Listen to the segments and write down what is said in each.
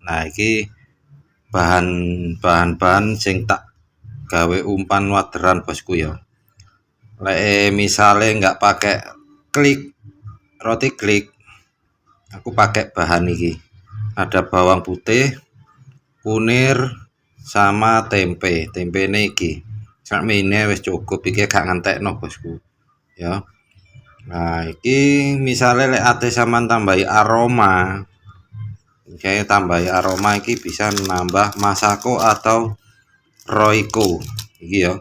Nah iki bahan sing tak gawe umpan waderan bosku ya. Lek misale nggak pakai klik roti klik, aku pakai bahan iki. Ada bawang putih, kunir, sama tempe. Tempene iki sak mene wis cukup, iki gak ngentekno bosku ya. Nah iki misalnya lek ate sampean tambahi aroma, kayak tambahi aroma iki bisa nambah Masako atau Royco iki ya.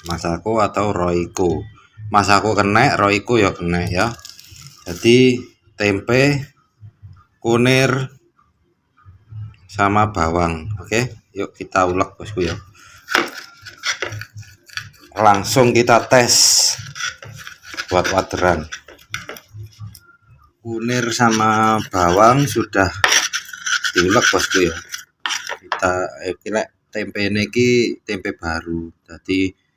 Masako atau Royco. Masako kena, Royco ya kena ya. Jadi tempe, kunir, sama bawang. Oke, yuk kita ulek bosku ya. Langsung kita tes buat waderan. Kunir sama bawang sudah diulek bosku ya. Kita kira tempe iki tempe baru. Jadi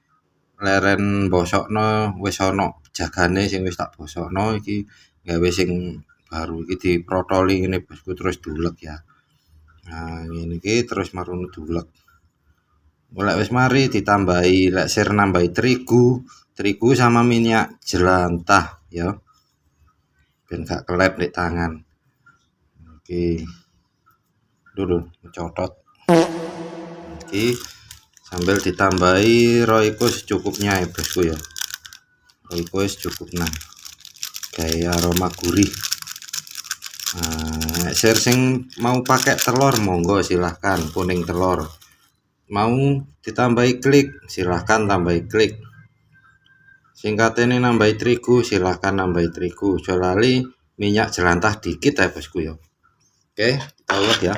leren bosokno wis ana jagane sing wis tak bosokno iki gawe sing baru iki diprotoli ngene bosku terus diulek ya. Nah ngene iki terus marune diulek. Lek wis mari ditambahi lek sir nambahi terigu sama minyak jelantah ya. Ben gak kelep di tangan. Oke. Dulu mencotot. Oke. Sambil ditambahi Royco secukupnya ya bosku ya. Royco secukupnya. Kayak aroma gurih. Nah, share sing mau pakai telur monggo silahkan, kuning telur. Mau ditambahi klik silahkan tambahi klik. Singkatnya nambahi terigu silahkan nambahi terigu. Solali minyak jelantah dikit ya bosku ya. Oke, kita ulek ya.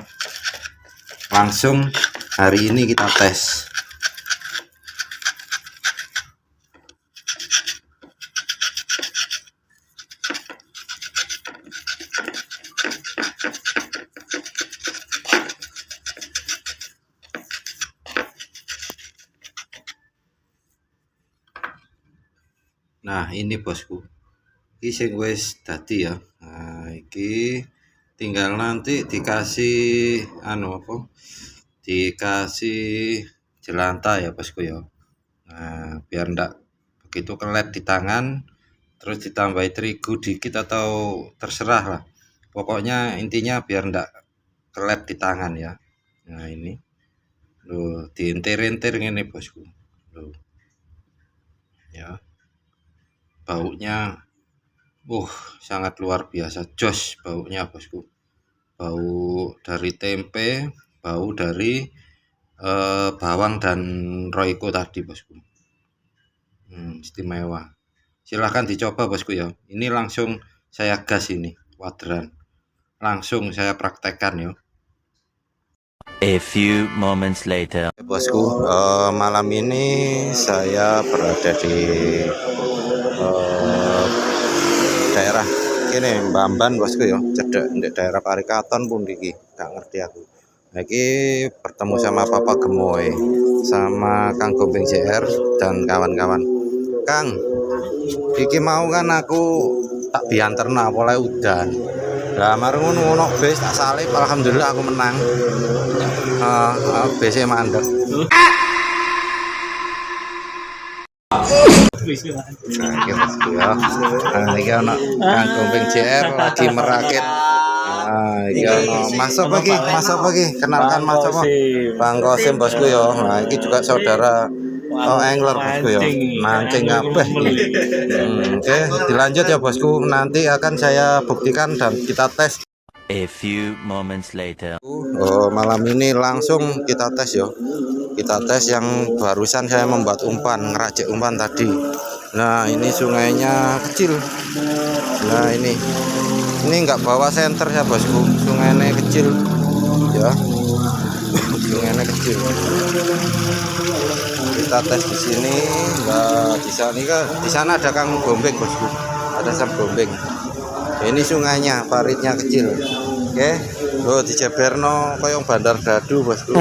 Langsung hari ini kita tes. Nah ini bosku, ini sing wis dadi ya. Nah iki tinggal nanti dikasih dikasih jelantah ya bosku ya. Nah biar ndak begitu kelep di tangan, terus ditambahi terigu dikit atau terserah lah. Pokoknya intinya biar ndak kelep di tangan ya. Nah ini loh diintir-intir ini bosku loh ya. Baunya sangat luar biasa, jos baunya bosku. Bau dari tempe, bau dari bawang dan Royco tadi bosku. Istimewa. Silahkan dicoba bosku ya. Ini langsung saya gas ini waderan. Langsung saya praktekkan ya. A few moments later. Bosku, malam ini saya berada di daerah kene Mbamban bosku ya, cedek di daerah Parikaton pun iki, gak ngerti aku. Lagi bertemu sama Papa Gemoy, sama Kang Gombeng JR dan kawan-kawan. Kang, iki mau kan aku tak dianterna oleh udan. Lah marung ngono bis tak salib, alhamdulillah aku menang. BC mandek. Nah, iki ana Kang Gombeng JR lagi merakit. Nah, iki ana masuk pagi, kenalkan Mas apa? Bang Kosim bosku ya. Nah, iki juga saudara angler bosku ya. Mancing kabeh. Oke, dilanjut ya bosku. Nanti akan saya buktikan dan kita tes. A few moments later. Malam ini langsung kita tes ya. Kita tes yang barusan saya membuat umpan, ngeracik umpan tadi. Nah ini sungainya kecil. Nah ini nggak bawa senter ya bosku, sungainya kecil ya. Sungainya kecil. Kita tes di sini nggak bisa nih kan. Di sana ada Kang Gombeng bosku, ada Sam Gombeng. Ini sungainya, paritnya kecil. Oke, di Jeberno koyong Bandar Dadu bosku.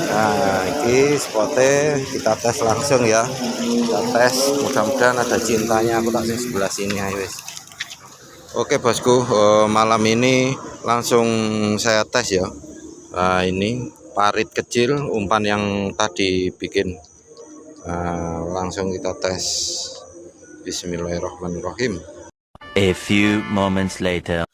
Nah, ini spotnya kita tes langsung ya. Kita tes, mudah-mudahan ada cintanya. Aku tak sebelah sini ayo wis. Oke bosku, malam ini langsung saya tes ya. Nah, ini parit kecil umpan yang tadi bikin. Nah, langsung kita tes. Bismillahirrahmanirrahim. A few moments later.